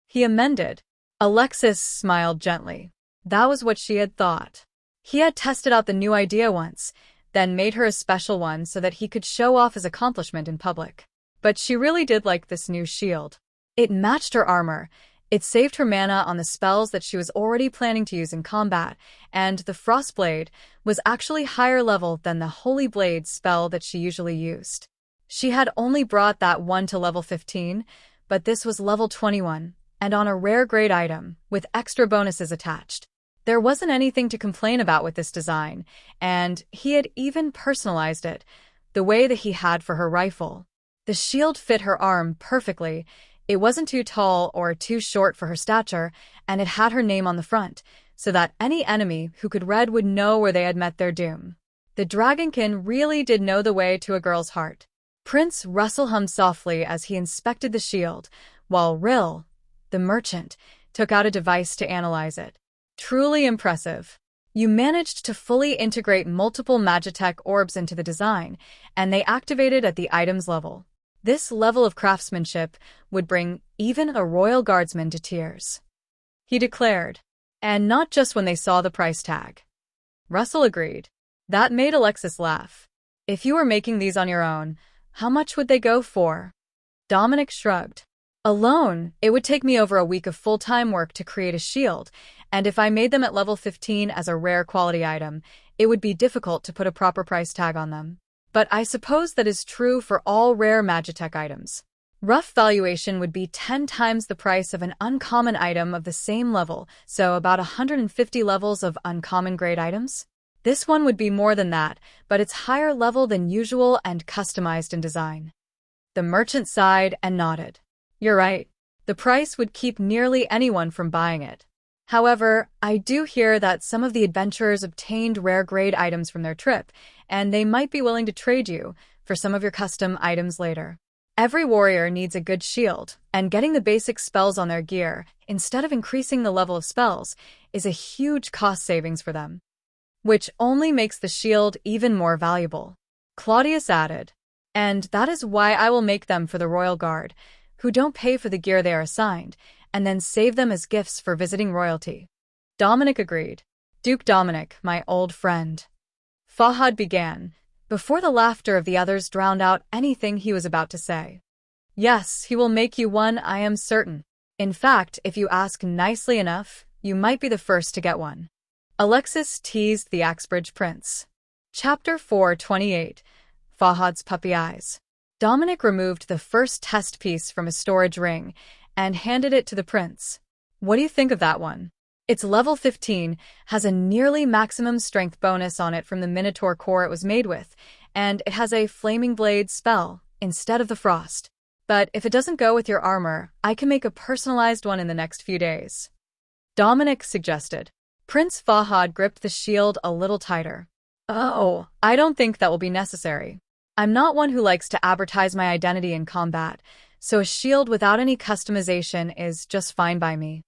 He amended. Alexis smiled gently. That was what she had thought. He had tested out the new idea once, then made her a special one so that he could show off his accomplishment in public. But she really did like this new shield. It matched her armor, it saved her mana on the spells that she was already planning to use in combat, and the Frostblade was actually higher level than the Holy Blade spell that she usually used. She had only brought that one to level 15, but this was level 21, and on a rare grade item, with extra bonuses attached. There wasn't anything to complain about with this design, and he had even personalized it, the way that he had for her rifle. The shield fit her arm perfectly. It wasn't too tall or too short for her stature, and it had her name on the front, so that any enemy who could read would know where they had met their doom. The dragonkin really did know the way to a girl's heart. Prince Russell hummed softly as he inspected the shield, while Rill, the merchant, took out a device to analyze it. Truly impressive. You managed to fully integrate multiple Magitech orbs into the design, and they activated at the item's level. This level of craftsmanship would bring even a royal guardsman to tears. He declared, and not just when they saw the price tag. Russell agreed. That made Alexis laugh. If you were making these on your own, how much would they go for? Dominic shrugged. Alone, it would take me over a week of full-time work to create a shield, and if I made them at level 15 as a rare quality item, it would be difficult to put a proper price tag on them. But I suppose that is true for all rare Magitech items. Rough valuation would be 10 times the price of an uncommon item of the same level, so about 150 levels of uncommon grade items. This one would be more than that, but it's higher level than usual and customized in design. The merchant sighed and nodded. You're right. The price would keep nearly anyone from buying it. However, I do hear that some of the adventurers obtained rare grade items from their trip, and they might be willing to trade you for some of your custom items later. Every warrior needs a good shield, and getting the basic spells on their gear, instead of increasing the level of spells, is a huge cost savings for them, which only makes the shield even more valuable. Claudius added, and that is why I will make them for the royal guard, who don't pay for the gear they are assigned, and then save them as gifts for visiting royalty. Dominic agreed. Duke Dominic, my old friend. Fahad began, before the laughter of the others drowned out anything he was about to say. Yes, he will make you one, I am certain. In fact, if you ask nicely enough, you might be the first to get one. Alexis teased the Axbridge prince. Chapter 428. Fahad's Puppy Eyes. Dominic removed the first test piece from a storage ring and handed it to the prince. What do you think of that one? It's level 15, has a nearly maximum strength bonus on it from the Minotaur core it was made with, and it has a Flaming Blade spell instead of the Frost. But if it doesn't go with your armor, I can make a personalized one in the next few days. Dominic suggested. Prince Fahad gripped the shield a little tighter. Oh, I don't think that will be necessary. I'm not one who likes to advertise my identity in combat, so a shield without any customization is just fine by me.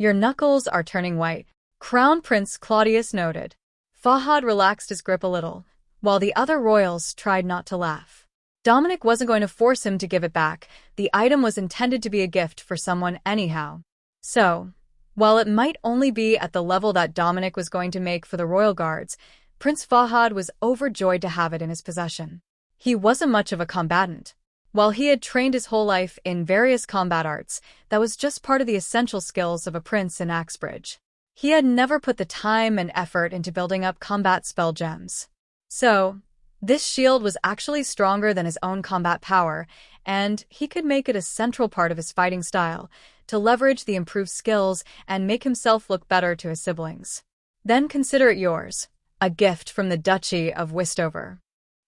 Your knuckles are turning white, Crown Prince Claudius noted. Fahad relaxed his grip a little, while the other royals tried not to laugh. Dominic wasn't going to force him to give it back. The item was intended to be a gift for someone anyhow. So, while it might only be at the level that Dominic was going to make for the royal guards, Prince Fahad was overjoyed to have it in his possession. He wasn't much of a combatant. While he had trained his whole life in various combat arts, that was just part of the essential skills of a prince in Axbridge. He had never put the time and effort into building up combat spell gems. So, this shield was actually stronger than his own combat power, and he could make it a central part of his fighting style, to leverage the improved skills and make himself look better to his siblings. Then consider it yours, a gift from the Duchy of Westover.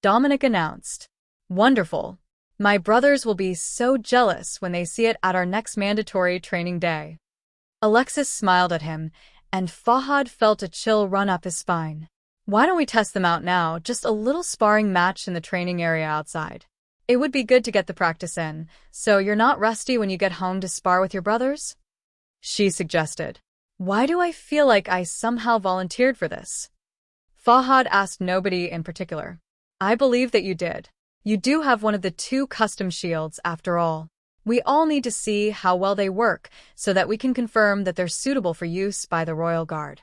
Dominic announced. Wonderful. My brothers will be so jealous when they see it at our next mandatory training day. Alexis smiled at him, and Fahad felt a chill run up his spine. Why don't we test them out now, just a little sparring match in the training area outside? It would be good to get the practice in, so you're not rusty when you get home to spar with your brothers? She suggested. Why do I feel like I somehow volunteered for this? Fahad asked nobody in particular. I believe that you did. You do have one of the 2 custom shields, after all. We all need to see how well they work, so that we can confirm that they're suitable for use by the royal guard.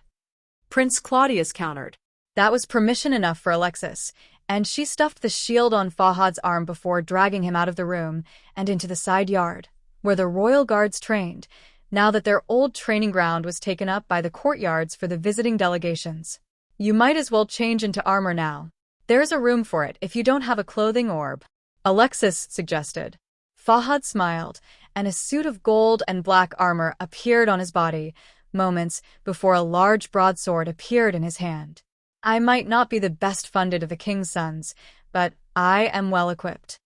Prince Claudius countered. That was permission enough for Alexis, and she stuffed the shield on Fahad's arm before dragging him out of the room and into the side yard, where the royal guards trained, now that their old training ground was taken up by the courtyards for the visiting delegations. You might as well change into armor now. There's a room for it if you don't have a clothing orb, Alexis suggested. Fahad smiled, and a suit of gold and black armor appeared on his body, moments before a large broadsword appeared in his hand. I might not be the best funded of the king's sons, but I am well equipped.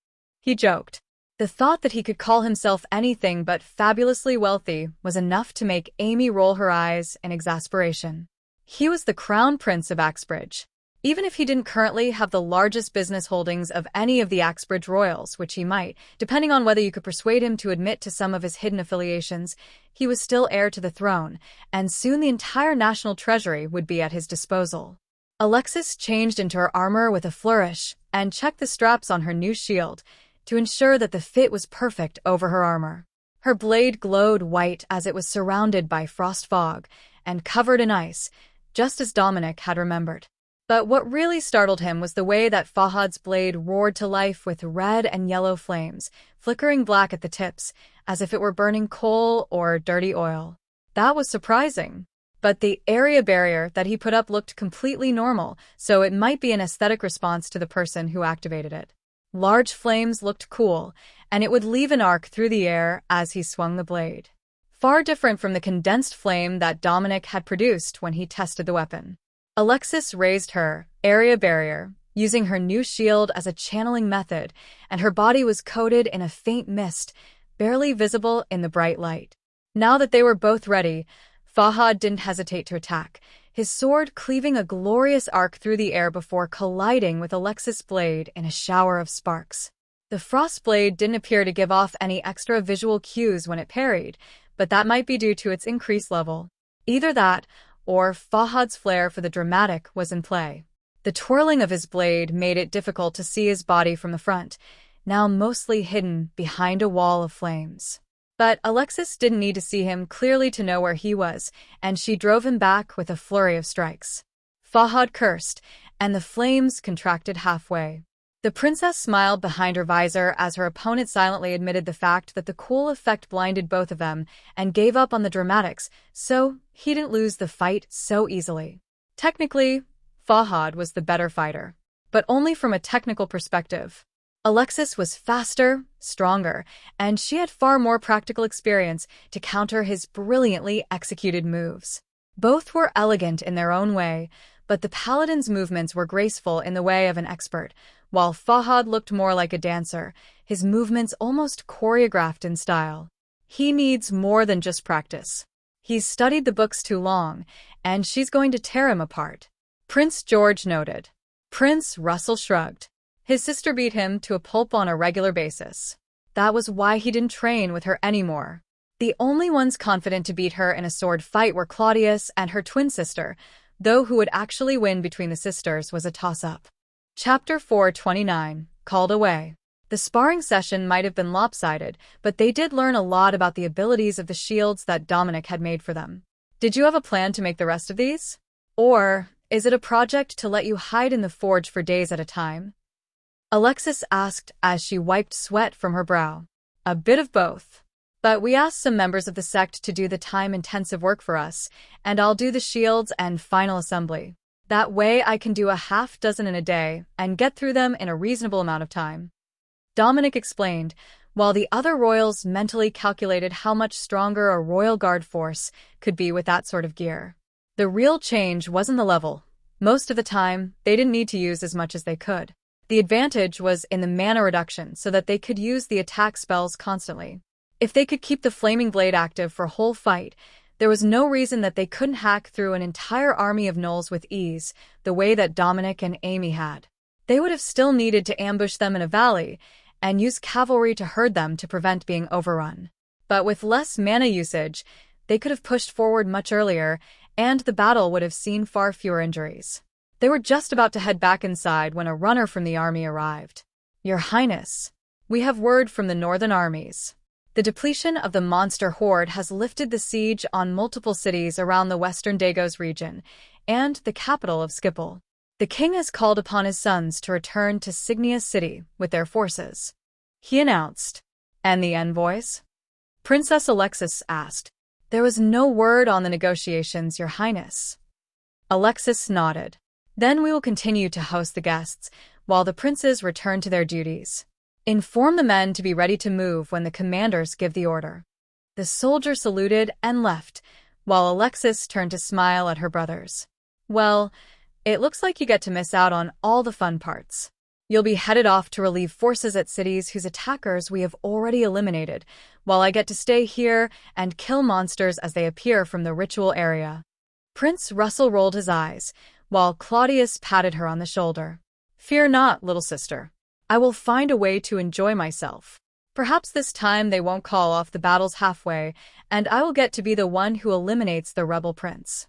He joked. The thought that he could call himself anything but fabulously wealthy was enough to make Amy roll her eyes in exasperation. He was the crown prince of Axbridge. Even if he didn't currently have the largest business holdings of any of the Axbridge royals, which he might, depending on whether you could persuade him to admit to some of his hidden affiliations, he was still heir to the throne, and soon the entire national treasury would be at his disposal. Alexis changed into her armor with a flourish and checked the straps on her new shield to ensure that the fit was perfect over her armor. Her blade glowed white as it was surrounded by frost fog and covered in ice, just as Dominic had remembered. But what really startled him was the way that Fahad's blade roared to life with red and yellow flames, flickering black at the tips, as if it were burning coal or dirty oil. That was surprising. But the area barrier that he put up looked completely normal, so it might be an aesthetic response to the person who activated it. Large flames looked cool, and it would leave an arc through the air as he swung the blade. Far different from the condensed flame that Dominic had produced when he tested the weapon. Alexis raised her area barrier, using her new shield as a channeling method, and her body was coated in a faint mist, barely visible in the bright light. Now that they were both ready, Fahad didn't hesitate to attack, his sword cleaving a glorious arc through the air before colliding with Alexis' blade in a shower of sparks. The frost blade didn't appear to give off any extra visual cues when it parried, but that might be due to its increased level. Either that, or Fahad's flair for the dramatic was in play. The twirling of his blade made it difficult to see his body from the front, now mostly hidden behind a wall of flames. But Alexis didn't need to see him clearly to know where he was, and she drove him back with a flurry of strikes. Fahad cursed, and the flames contracted halfway. The princess smiled behind her visor as her opponent silently admitted the fact that the cool effect blinded both of them and gave up on the dramatics, so he didn't lose the fight so easily. Technically, Fahad was the better fighter, but only from a technical perspective. Alexis was faster, stronger, and she had far more practical experience to counter his brilliantly executed moves. Both were elegant in their own way, but the paladin's movements were graceful in the way of an expert, while Fahad looked more like a dancer, his movements almost choreographed in style. He needs more than just practice. He's studied the books too long, and she's going to tear him apart. Prince George noted. Prince Russell shrugged. His sister beat him to a pulp on a regular basis. That was why he didn't train with her anymore. The only ones confident to beat her in a sword fight were Claudius and her twin sister, though who would actually win between the sisters was a toss-up. Chapter 429, Called Away. The sparring session might have been lopsided, but they did learn a lot about the abilities of the shields that Dominic had made for them. Did you have a plan to make the rest of these? Or is it a project to let you hide in the forge for days at a time? Alexis asked as she wiped sweat from her brow. A bit of both. But we asked some members of the sect to do the time-intensive work for us, and I'll do the shields and final assembly. That way I can do a half dozen in a day and get through them in a reasonable amount of time. Dominic explained, while the other royals mentally calculated how much stronger a royal guard force could be with that sort of gear. The real change wasn't the level. Most of the time, they didn't need to use as much as they could. The advantage was in the mana reduction so that they could use the attack spells constantly. If they could keep the flaming blade active for a whole fight, there was no reason that they couldn't hack through an entire army of gnolls with ease, the way that Dominic and Amy had. They would have still needed to ambush them in a valley and use cavalry to herd them to prevent being overrun. But with less mana usage, they could have pushed forward much earlier, and the battle would have seen far fewer injuries. They were just about to head back inside when a runner from the army arrived. Your Highness, we have word from the northern armies. The depletion of the monster horde has lifted the siege on multiple cities around the western Dagos region and the capital of Skipple. The king has called upon his sons to return to Signia City with their forces. He announced. And the envoys? Princess Alexis asked. There was no word on the negotiations, Your Highness. Alexis nodded. Then we will continue to host the guests, while the princes return to their duties. Inform the men to be ready to move when the commanders give the order. The soldier saluted and left, while Alexis turned to smile at her brothers. Well, it looks like you get to miss out on all the fun parts. You'll be headed off to relieve forces at cities whose attackers we have already eliminated, while I get to stay here and kill monsters as they appear from the ritual area. Prince Russell rolled his eyes, while Claudius patted her on the shoulder. Fear not, little sister. I will find a way to enjoy myself. Perhaps this time they won't call off the battles halfway, and I will get to be the one who eliminates the rebel prince.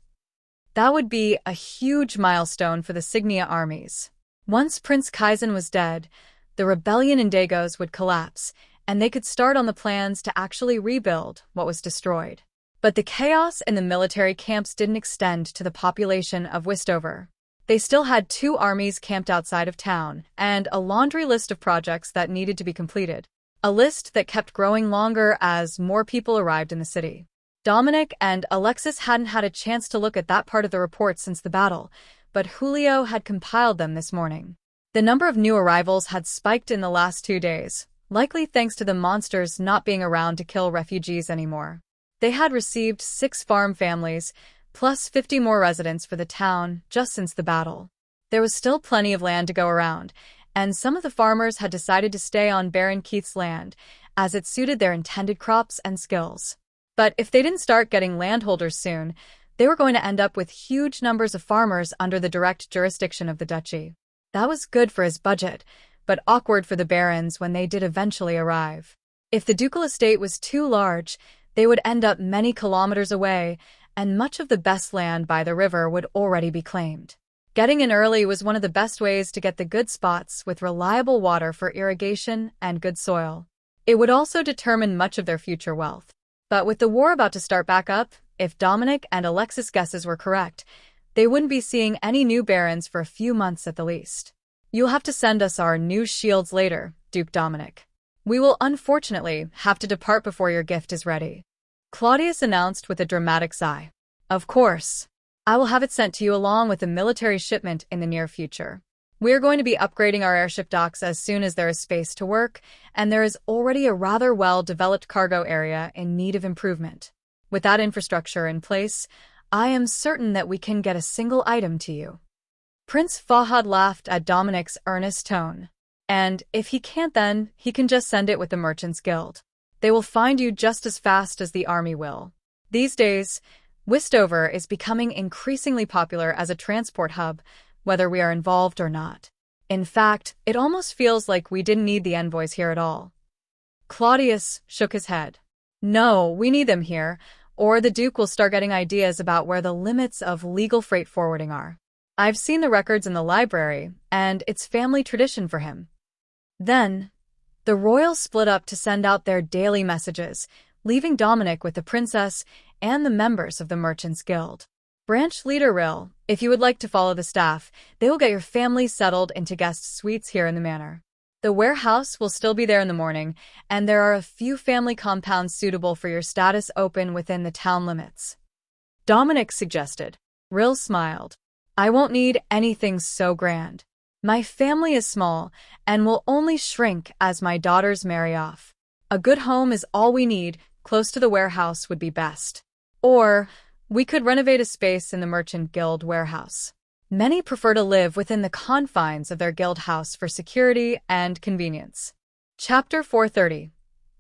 That would be a huge milestone for the Signia armies. Once Prince Kaizen was dead, the rebellion in Dagos would collapse, and they could start on the plans to actually rebuild what was destroyed. But the chaos in the military camps didn't extend to the population of Westover. They still had 2 armies camped outside of town, and a laundry list of projects that needed to be completed. A list that kept growing longer as more people arrived in the city. Dominic and Alexis hadn't had a chance to look at that part of the report since the battle, but Julio had compiled them this morning. The number of new arrivals had spiked in the last 2 days, likely thanks to the monsters not being around to kill refugees anymore. They had received 6 farm families, plus 50 more residents for the town just since the battle. There was still plenty of land to go around, and some of the farmers had decided to stay on Baron Keith's land, as it suited their intended crops and skills. But if they didn't start getting landholders soon, they were going to end up with huge numbers of farmers under the direct jurisdiction of the duchy. That was good for his budget, but awkward for the barons when they did eventually arrive. If the ducal estate was too large, they would end up many kilometers away, and much of the best land by the river would already be claimed. Getting in early was one of the best ways to get the good spots with reliable water for irrigation and good soil. It would also determine much of their future wealth. But with the war about to start back up, if Dominic and Alexis' guesses were correct, they wouldn't be seeing any new barons for a few months at the least. You'll have to send us our new shields later, Duke Dominic. We will unfortunately have to depart before your gift is ready. Claudius announced with a dramatic sigh. Of course. I will have it sent to you along with a military shipment in the near future. We are going to be upgrading our airship docks as soon as there is space to work, and there is already a rather well-developed cargo area in need of improvement. With that infrastructure in place, I am certain that we can get a single item to you. Prince Fahad laughed at Dominic's earnest tone. And if he can't, then he can just send it with the Merchants Guild. They will find you just as fast as the army will. These days, Westover is becoming increasingly popular as a transport hub, whether we are involved or not. In fact, it almost feels like we didn't need the envoys here at all. Claudius shook his head. No, we need them here, or the Duke will start getting ideas about where the limits of legal freight forwarding are. I've seen the records in the library, and it's family tradition for him. Then, the royals split up to send out their daily messages, leaving Dominic with the princess and the members of the Merchants Guild. Branch Leader Rill, if you would like to follow the staff, they will get your family settled into guest suites here in the manor. The warehouse will still be there in the morning, and there are a few family compounds suitable for your status open within the town limits. Dominic suggested. Rill smiled. I won't need anything so grand. My family is small, and will only shrink as my daughters marry off. A good home is all we need, close to the warehouse would be best. Or, we could renovate a space in the Merchant Guild warehouse. Many prefer to live within the confines of their guild house for security and convenience. Chapter 430.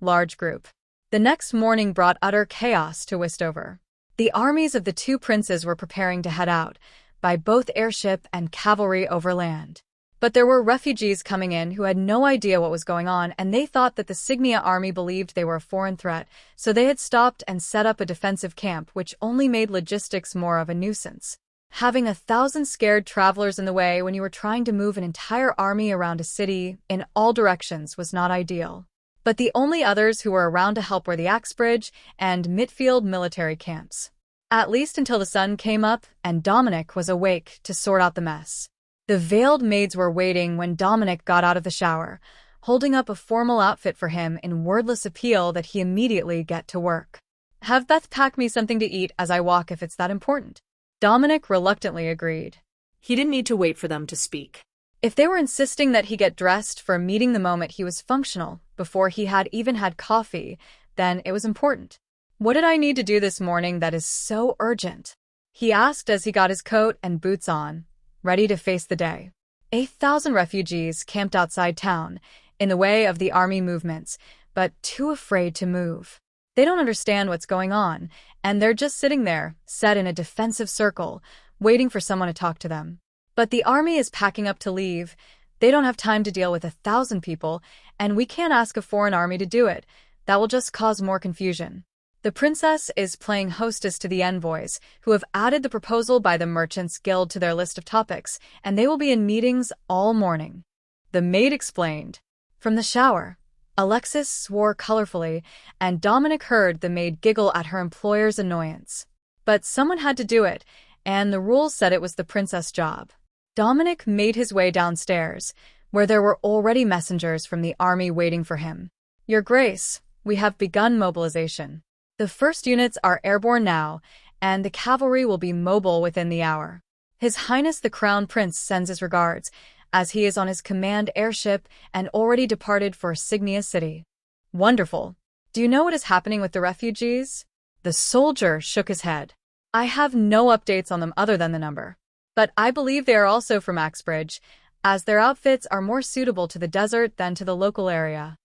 Large Group. The next morning brought utter chaos to Westover. The armies of the two princes were preparing to head out, by both airship and cavalry over land. But there were refugees coming in who had no idea what was going on, and they thought that the Signia army believed they were a foreign threat, so they had stopped and set up a defensive camp, which only made logistics more of a nuisance. Having 1,000 scared travelers in the way when you were trying to move an entire army around a city in all directions was not ideal. But the only others who were around to help were the Axbridge and Mitfield military camps. At least until the sun came up and Dominic was awake to sort out the mess. The veiled maids were waiting when Dominic got out of the shower, holding up a formal outfit for him in wordless appeal that he immediately get to work. Have Beth pack me something to eat as I walk if it's that important. Dominic reluctantly agreed. He didn't need to wait for them to speak. If they were insisting that he get dressed for a meeting the moment he was functional, before he had even had coffee, then it was important. What did I need to do this morning that is so urgent? He asked as he got his coat and boots on, ready to face the day. 8,000 refugees camped outside town, in the way of the army movements, but too afraid to move. They don't understand what's going on, and they're just sitting there, set in a defensive circle, waiting for someone to talk to them. But the army is packing up to leave. They don't have time to deal with 1,000 people, and we can't ask a foreign army to do it. That will just cause more confusion. The princess is playing hostess to the envoys, who have added the proposal by the Merchants Guild to their list of topics, and they will be in meetings all morning. The maid explained. From the shower, Alexis swore colorfully, and Dominic heard the maid giggle at her employer's annoyance. But someone had to do it, and the rules said it was the princess' job. Dominic made his way downstairs, where there were already messengers from the army waiting for him. Your Grace, we have begun mobilization. The first units are airborne now, and the cavalry will be mobile within the hour. His Highness the Crown Prince sends his regards, as he is on his command airship and already departed for Signia City. Wonderful. Do you know what is happening with the refugees? The soldier shook his head. I have no updates on them other than the number. But I believe they are also from Axbridge, as their outfits are more suitable to the desert than to the local area.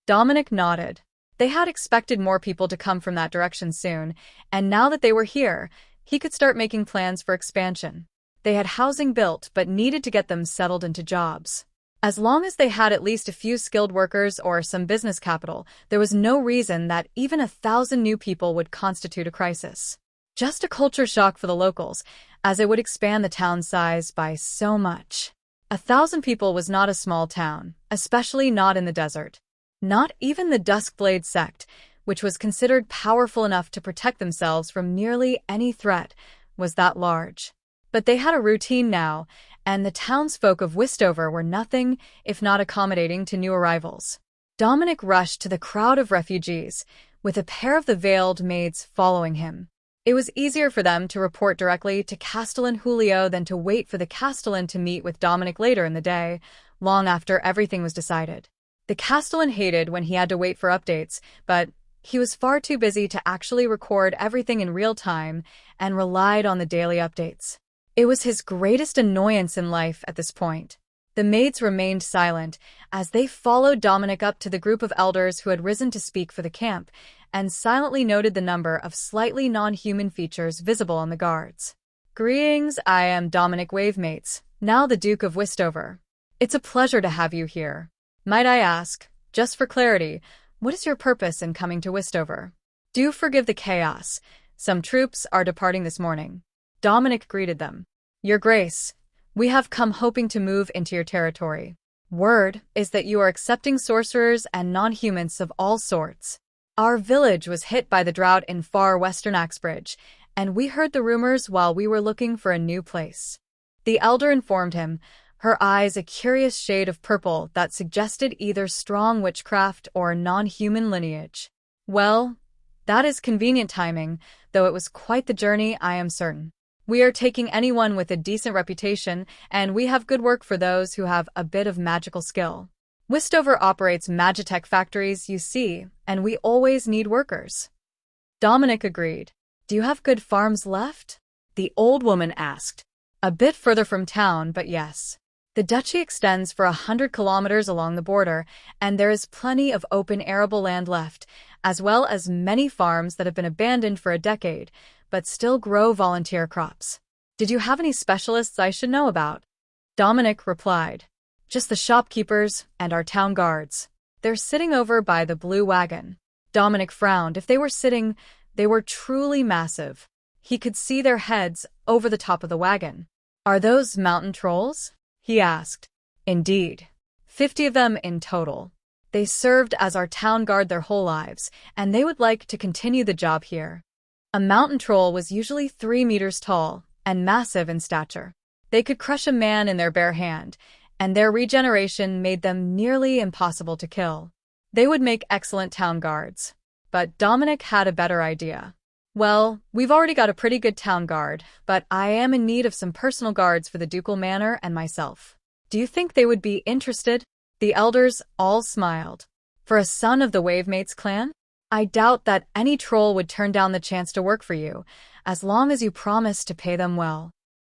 Dominic nodded. They had expected more people to come from that direction soon, and now that they were here, he could start making plans for expansion. They had housing built but needed to get them settled into jobs. As long as they had at least a few skilled workers or some business capital, there was no reason that even 1,000 new people would constitute a crisis. Just a culture shock for the locals, as it would expand the town's size by so much. 1,000 people was not a small town, especially not in the desert. Not even the Duskblade sect, which was considered powerful enough to protect themselves from nearly any threat, was that large. But they had a routine now, and the townsfolk of Westover were nothing if not accommodating to new arrivals. Dominic rushed to the crowd of refugees, with a pair of the veiled maids following him. It was easier for them to report directly to Castellan Julio than to wait for the Castellan to meet with Dominic later in the day, long after everything was decided. The Castellan hated when he had to wait for updates, but he was far too busy to actually record everything in real time and relied on the daily updates. It was his greatest annoyance in life at this point. The maids remained silent as they followed Dominic up to the group of elders who had risen to speak for the camp and silently noted the number of slightly non-human features visible on the guards. Greetings, I am Dominic Wavemates, now the Duke of Westover. It's a pleasure to have you here. Might I ask, just for clarity, what is your purpose in coming to Westover? Do forgive the chaos. Some troops are departing this morning. Dominic greeted them. Your Grace, we have come hoping to move into your territory. Word is that you are accepting sorcerers and non-humans of all sorts. Our village was hit by the drought in far western Axbridge, and we heard the rumors while we were looking for a new place. The elder informed him, her eyes a curious shade of purple that suggested either strong witchcraft or non-human lineage. Well, that is convenient timing, though it was quite the journey, I am certain. We are taking anyone with a decent reputation, and we have good work for those who have a bit of magical skill. Westover operates Magitech factories, you see, and we always need workers. Dominic agreed. Do you have good farms left? The old woman asked. A bit further from town, but yes. The duchy extends for 100 kilometers along the border, and there is plenty of open arable land left, as well as many farms that have been abandoned for a decade, but still grow volunteer crops. Did you have any specialists I should know about? Dominic replied. Just the shopkeepers and our town guards. They're sitting over by the blue wagon. Dominic frowned. If they were sitting, they were truly massive. He could see their heads over the top of the wagon. Are those mountain trolls? He asked. Indeed. 50 of them in total. They served as our town guard their whole lives, and they would like to continue the job here. A mountain troll was usually 3 meters tall and massive in stature. They could crush a man in their bare hand, and their regeneration made them nearly impossible to kill. They would make excellent town guards. But Dominic had a better idea. Well, we've already got a pretty good town guard, but I am in need of some personal guards for the ducal manor and myself. Do you think they would be interested? The elders all smiled. For a son of the Wavemates clan? I doubt that any troll would turn down the chance to work for you, as long as you promise to pay them well.